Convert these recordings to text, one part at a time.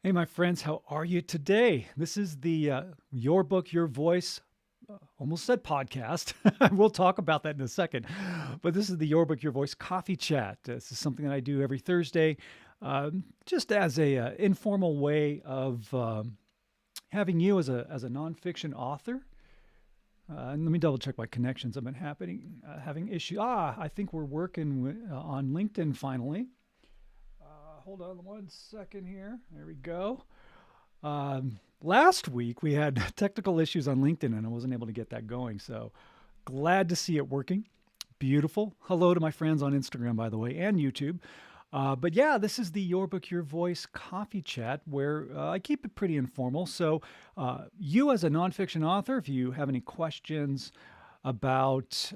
Hey, my friends, how are you today? This is the Your Book, Your Voice, almost said podcast. We'll talk about that in a second. But this is the Your Book, Your Voice coffee chat. This is something that I do every Thursday, just as a informal way of having you as a nonfiction author. And let me double check my connections. I've been having issues. I think we're working on LinkedIn finally. Hold on one second here. There we go. Last week we had technical issues on LinkedIn and I wasn't able to get that going. So glad to see it working. Beautiful. Hello to my friends on Instagram, by the way, and YouTube. But yeah, this is the Your Book, Your Voice coffee chat where I keep it pretty informal. So, you as a nonfiction author, if you have any questions about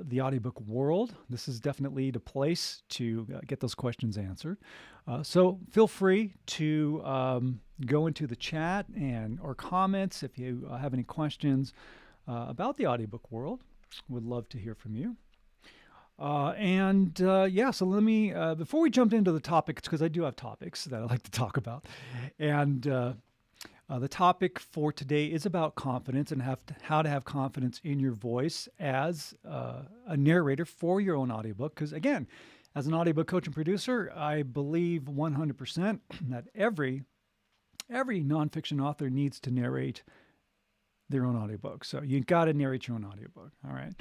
the audiobook world, this is definitely the place to get those questions answered. So feel free to go into the chat and or comments if you have any questions about the audiobook world. Would love to hear from you. Yeah, so let me, before we jump into the topics, because I do have topics that I like to talk about. And the topic for today is about confidence and how to have confidence in your voice as a narrator for your own audiobook. Because again, as an audiobook coach and producer, I believe 100% that every nonfiction author needs to narrate their own audiobook. So you got to narrate your own audiobook. All right.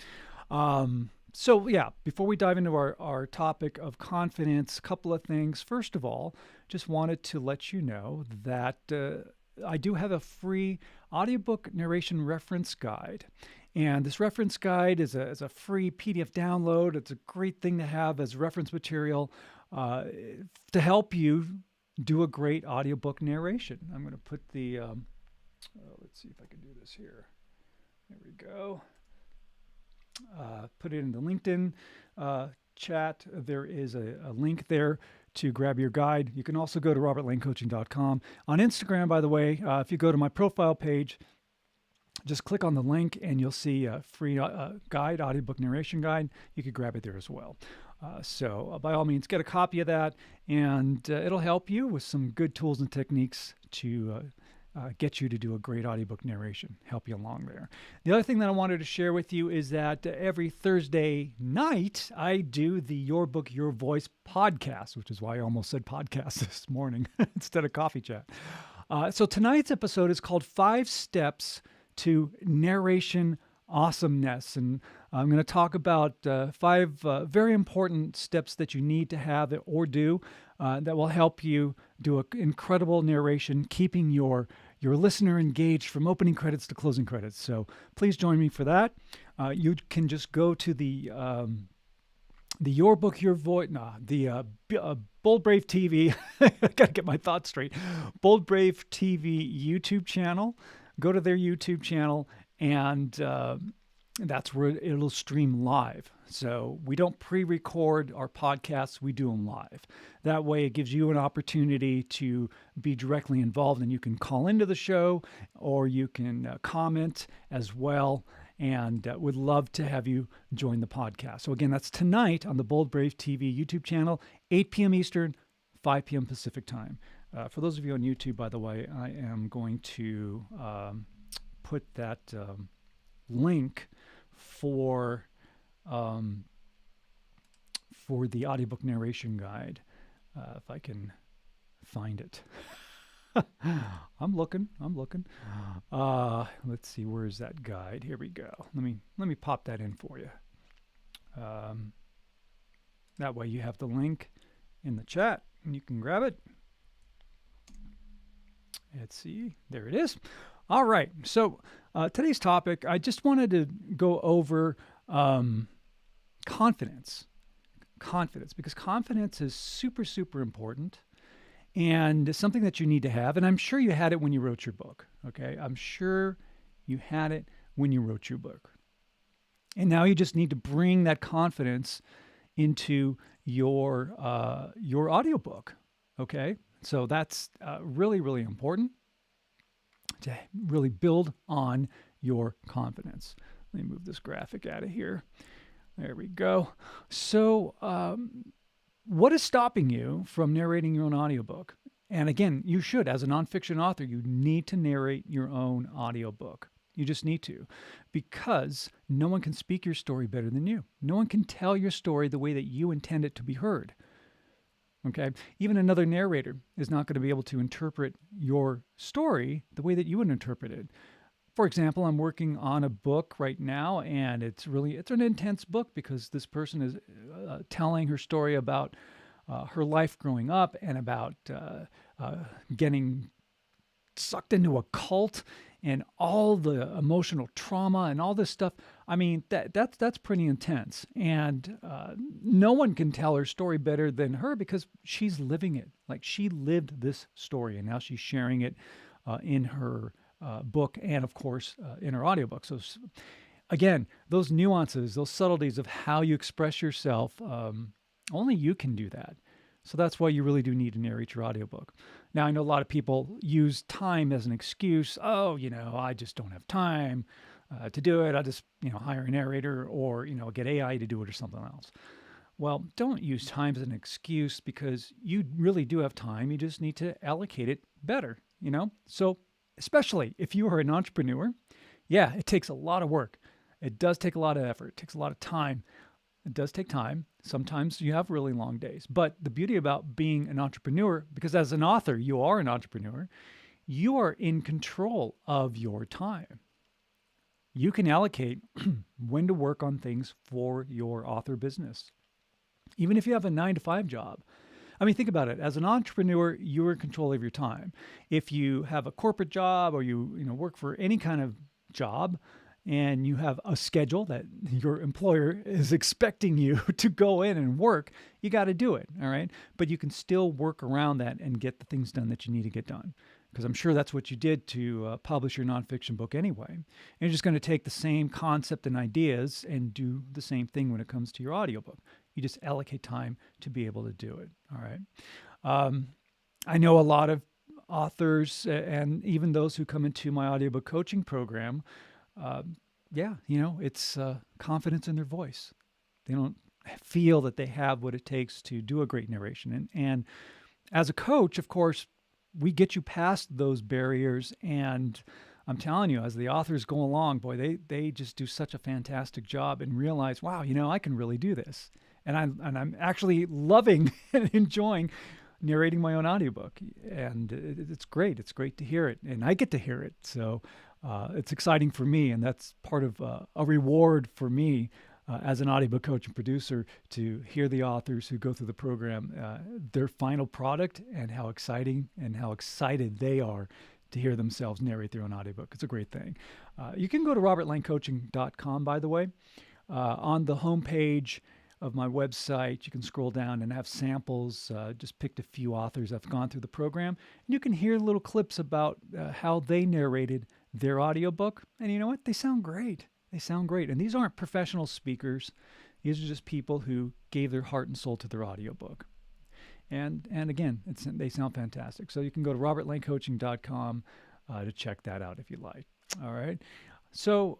So yeah, before we dive into our topic of confidence, a couple of things. First of all, just wanted to let you know that I do have a free audiobook narration reference guide. And this reference guide is a free PDF download. It's a great thing to have as reference material to help you do a great audiobook narration. I'm going to put the, let's see if I can do this here. There we go. Put it in the LinkedIn chat. There is a link there to grab your guide. You can also go to robertlanecoaching.com. On Instagram, by the way, if you go to my profile page, just click on the link and you'll see a free guide, audiobook narration guide. You could grab it there as well. So by all means, get a copy of that and it'll help you with some good tools and techniques to get you to do a great audiobook narration, help you along there. The other thing that I wanted to share with you is that every Thursday night, I do the Your Book, Your Voice podcast, which is why I almost said podcast this morning instead of coffee chat. So tonight's episode is called 5 Steps to Narration Awesomeness. And I'm going to talk about 5 very important steps that you need to have or do that will help you do an incredible narration, keeping your listener engaged from opening credits to closing credits. So please join me for that. You can just go to the Your Book, Your Voice, Bold Brave TV. I got to get my thoughts straight. Bold Brave TV YouTube channel. Go to their YouTube channel and that's where it'll stream live. So we don't pre-record our podcasts, we do them live. That way it gives you an opportunity to be directly involved and you can call into the show or you can comment as well. And would love to have you join the podcast. So again, that's tonight on the Bold Brave TV YouTube channel, 8 p.m. Eastern, 5 p.m. Pacific time. For those of you on YouTube, by the way, I am going to put that link for the audiobook narration guide, if I can find it. I'm looking. Let's see, where's that guide? Here we go. Let me pop that in for you. That way you have the link in the chat and you can grab it. Let's see, there it is. All right, so today's topic, I just wanted to go over confidence, because confidence is super, super important and something that you need to have. And I'm sure you had it when you wrote your book, okay? I'm sure you had it when you wrote your book. And now you just need to bring that confidence into your audiobook, okay? So that's really, really important to really build on your confidence. Let me move this graphic out of here. There we go. So what is stopping you from narrating your own audiobook? And again, you should, as a nonfiction author, you need to narrate your own audiobook. You just need to, because no one can speak your story better than you. No one can tell your story the way that you intend it to be heard. Okay? Even another narrator is not going to be able to interpret your story the way that you would interpret it. For example, I'm working on a book right now, and it's an intense book because this person is telling her story about her life growing up and about getting sucked into a cult and all the emotional trauma and all this stuff. I mean, that's pretty intense, and no one can tell her story better than her because she's living it. Like, she lived this story, and now she's sharing it in her book, and of course in her audiobook. So again, those nuances, those subtleties of how you express yourself, only you can do that. So that's why you really do need to narrate your audiobook. Now, I know a lot of people use time as an excuse. Oh, I just don't have time to do it. I'll just, hire a narrator or, get AI to do it or something else. Well, don't use time as an excuse because you really do have time. You just need to allocate it better, So especially if you are an entrepreneur, yeah, it takes a lot of work. It does take a lot of effort. It takes a lot of time. It does take time. Sometimes you have really long days. But the beauty about being an entrepreneur, because as an author, you are an entrepreneur, you are in control of your time. You can allocate when to work on things for your author business. Even if you have a 9-to-5 job. I mean, think about it. As an entrepreneur, you're in control of your time. If you have a corporate job or you work for any kind of job, and you have a schedule that your employer is expecting you to go in and work, you got to do it, all right? But you can still work around that and get the things done that you need to get done. Because I'm sure that's what you did to publish your nonfiction book anyway. And you're just going to take the same concept and ideas and do the same thing when it comes to your audiobook. You just allocate time to be able to do it, all right? I know a lot of authors and even those who come into my audiobook coaching program, it's confidence in their voice. They don't feel that they have what it takes to do a great narration. And as a coach, of course, we get you past those barriers. And I'm telling you, as the authors go along, boy, they just do such a fantastic job and realize, wow, I can really do this. And I'm actually loving and enjoying narrating my own audiobook. And it's great. It's great to hear it. And I get to hear it. So it's exciting for me, and that's part of a reward for me as an audiobook coach and producer to hear the authors who go through the program, their final product, and how exciting and how excited they are to hear themselves narrate their own audiobook. It's a great thing. You can go to robertlanecoaching.com, by the way. On the homepage of my website, you can scroll down and have samples. Just picked a few authors that have gone through the program. And you can hear little clips about how they narrated their audiobook. And you know what? They sound great. They sound great. And these aren't professional speakers. These are just people who gave their heart and soul to their audiobook. And again, they sound fantastic. So you can go to robertlanecoaching.com to check that out if you like. All right. So,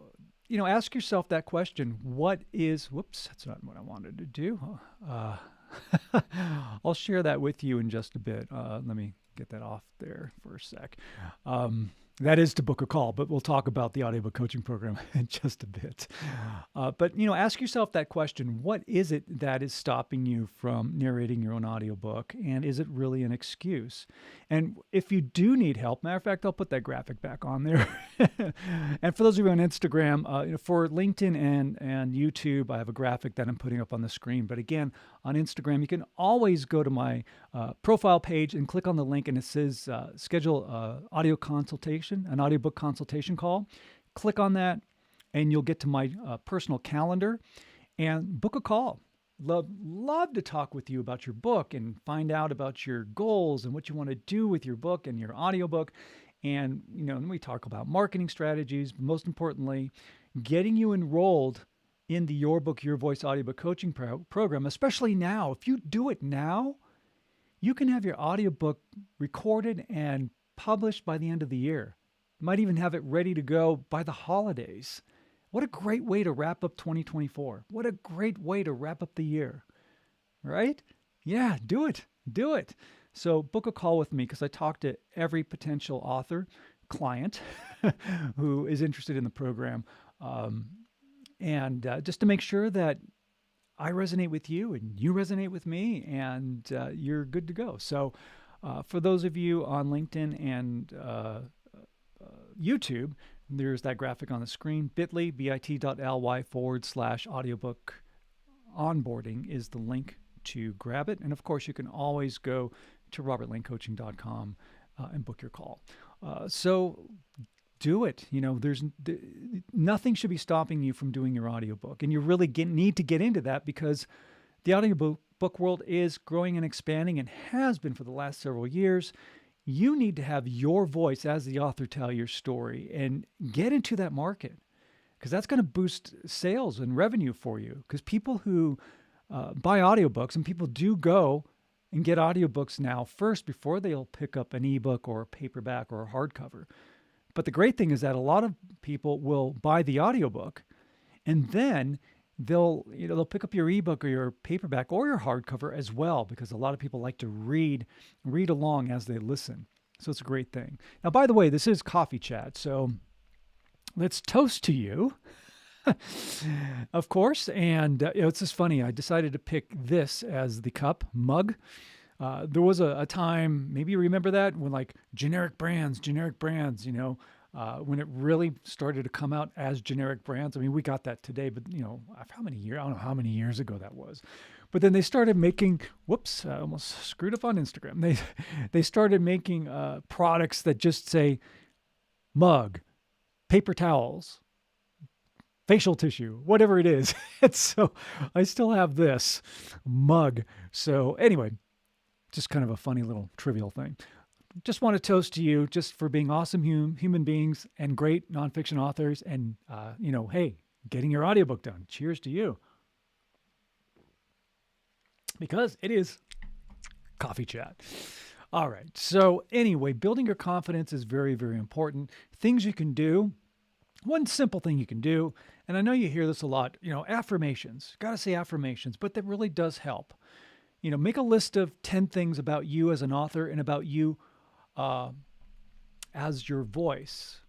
ask yourself that question. That's not what I wanted to do. I'll share that with you in just a bit. Let me get that off there for a sec. That is to book a call, but we'll talk about the audiobook coaching program in just a bit. But ask yourself that question. What is it that is stopping you from narrating your own audiobook? And is it really an excuse? And if you do need help, matter of fact, I'll put that graphic back on there. And for those of you on Instagram, for LinkedIn and YouTube, I have a graphic that I'm putting up on the screen. But again, on Instagram, you can always go to my profile page and click on the link, and it says schedule audio consultation, an audiobook consultation call. Click on that, and you'll get to my personal calendar and book a call. Love to talk with you about your book and find out about your goals and what you want to do with your book and your audiobook. And, then we talk about marketing strategies, but most importantly, getting you enrolled in the Your Book, Your Voice audiobook coaching program, especially now. If you do it now, you can have your audiobook recorded and published by the end of the year. You might even have it ready to go by the holidays. What a great way to wrap up 2024. What a great way to wrap up the year, right? Yeah, do it. Do it. So book a call with me because I talk to every potential author, client who is interested in the program. Um, and just to make sure that I resonate with you and you resonate with me and you're good to go. So, for those of you on LinkedIn and YouTube, there's that graphic on the screen. bit.ly/audiobook onboarding is the link to grab it. And of course, you can always go to robertlanecoaching.com and book your call. So do it. Nothing should be stopping you from doing your audiobook. And you really need to get into that because the audiobook world is growing and expanding and has been for the last several years. You need to have your voice as the author tell your story and get into that market because that's going to boost sales and revenue for you. Because people who buy audiobooks, and people do go and get audiobooks now first before they'll pick up an ebook or a paperback or a hardcover. But the great thing is that a lot of people will buy the audiobook and then they'll pick up your ebook or your paperback or your hardcover as well because a lot of people like to read along as they listen. So it's a great thing. Now, by the way, this is Coffee Chat, so let's toast to you. Of course, and it's just funny. I decided to pick this as the cup mug. There was a time, maybe you remember that, when like generic brands, when it really started to come out as generic brands. I mean, we got that today, but how many years? I don't know how many years ago that was. But then they started making. Whoops! I almost screwed up on Instagram. They started making products that just say mug, paper towels, facial tissue, whatever it is. And so I still have this mug. So anyway, just kind of a funny little trivial thing. Just want to toast to you just for being awesome human beings and great nonfiction authors and, hey, getting your audiobook done. Cheers to you. Because it is Coffee Chat. All right. So anyway, building your confidence is very, very important. Things you can do. One simple thing you can do, and I know you hear this a lot, affirmations. Got to say affirmations, but that really does help. Make a list of 10 things about you as an author and about you as your voice.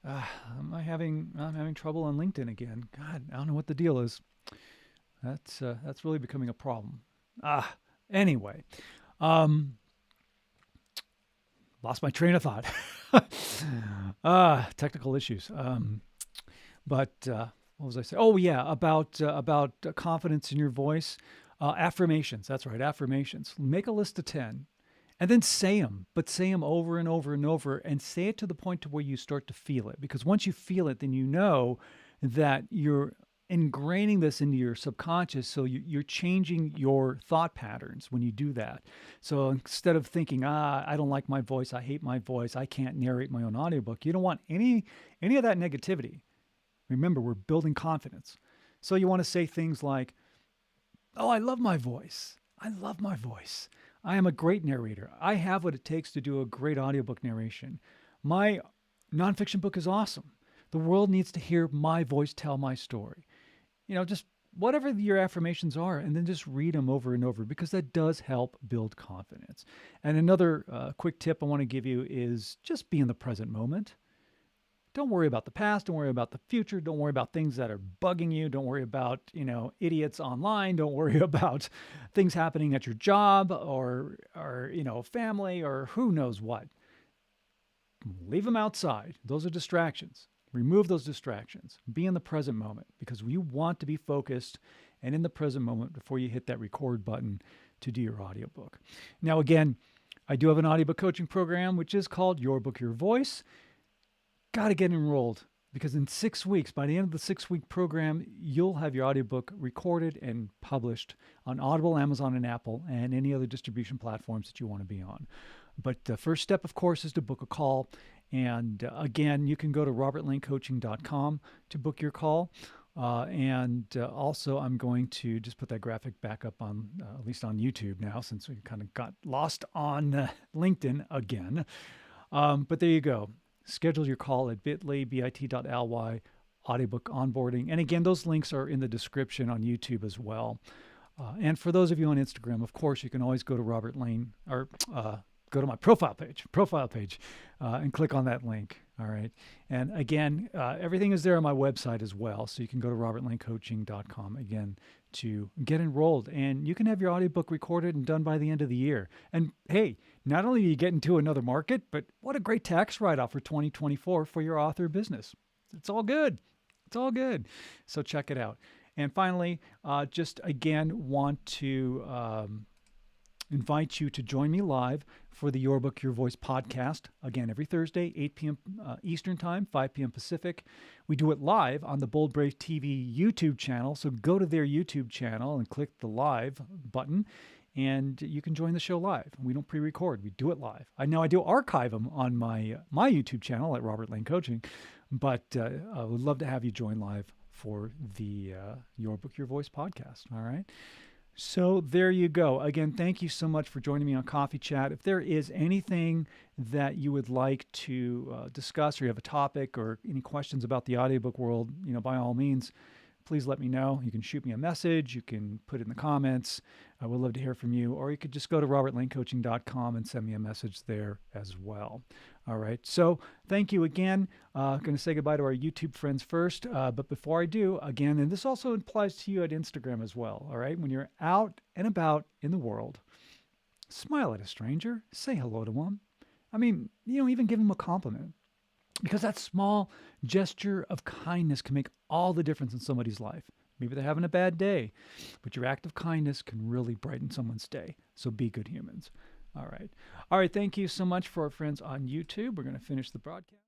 I'm having trouble on LinkedIn again. God, I don't know what the deal is. That's really becoming a problem. Anyway, lost my train of thought. Technical issues. But what was I saying? Oh yeah, about confidence in your voice. Affirmations. That's right, affirmations. Make a list of 10. And then say them, but say them over and over and over, and say it to the point to where you start to feel it. Because once you feel it, then you know that you're ingraining this into your subconscious. So you're changing your thought patterns when you do that. So instead of thinking, I don't like my voice, I hate my voice, I can't narrate my own audiobook, you don't want any of that negativity. Remember, we're building confidence. So you want to say things like, oh, I love my voice. I love my voice. I am a great narrator. I have what it takes to do a great audiobook narration. My nonfiction book is awesome. The world needs to hear my voice tell my story. Just whatever your affirmations are, and then just read them over and over because that does help build confidence. And another quick tip I want to give you is just be in the present moment. Don't worry about the past. Don't worry about the future. Don't worry about things that are bugging you. Don't worry about, idiots online. Don't worry about things happening at your job or family or who knows what. Leave them outside. Those are distractions. Remove those distractions. Be in the present moment because you want to be focused and in the present moment before you hit that record button to do your audiobook. Now, again, I do have an audiobook coaching program, which is called Your Book, Your Voice. Got to get enrolled because in 6 weeks, by the end of the 6-week program, you'll have your audiobook recorded and published on Audible, Amazon, and Apple, and any other distribution platforms that you want to be on. But the first step, of course, is to book a call. And again, you can go to robertlanecoaching.com to book your call. Also, I'm going to just put that graphic back up on, at least on YouTube now, since we kind of got lost on LinkedIn again. But there you go. Schedule your call at bit.ly audiobook onboarding. And again, those links are in the description on YouTube as well. And for those of you on Instagram, of course, you can always go to Robert Lane or go to my profile page, and click on that link. All right. And again, everything is there on my website as well. So you can go to robertlanecoaching.com again to get enrolled. And you can have your audiobook recorded and done by the end of the year. And hey, not only do you get into another market, but what a great tax write-off for 2024 for your author business. It's all good. It's all good. So check it out. And finally, just again want to invite you to join me live for the Your Book, Your Voice podcast. Again, every Thursday, 8 p.m. Eastern Time, 5 p.m. Pacific. We do it live on the Bold Brave TV YouTube channel. So go to their YouTube channel and click the live button, and you can join the show live. We don't pre-record. We do it live. I do archive them on my YouTube channel at Robert Lane Coaching, but I would love to have you join live for the Your Book, Your Voice podcast. All right. So there you go. Again, thank you so much for joining me on Coffee Chat. If there is anything that you would like to discuss, or you have a topic or any questions about the audiobook world, by all means, please let me know. You can shoot me a message. You can put it in the comments. I would love to hear from you. Or you could just go to robertlanecoaching.com and send me a message there as well. All right. So thank you again. I'm going to say goodbye to our YouTube friends first. But before I do, again, and this also applies to you at Instagram as well. All right. When you're out and about in the world, smile at a stranger. Say hello to them. I mean, even give them a compliment. Because that small gesture of kindness can make all the difference in somebody's life. Maybe they're having a bad day, but your act of kindness can really brighten someone's day. So be good humans. All right. All right. Thank you so much for our friends on YouTube. We're going to finish the broadcast.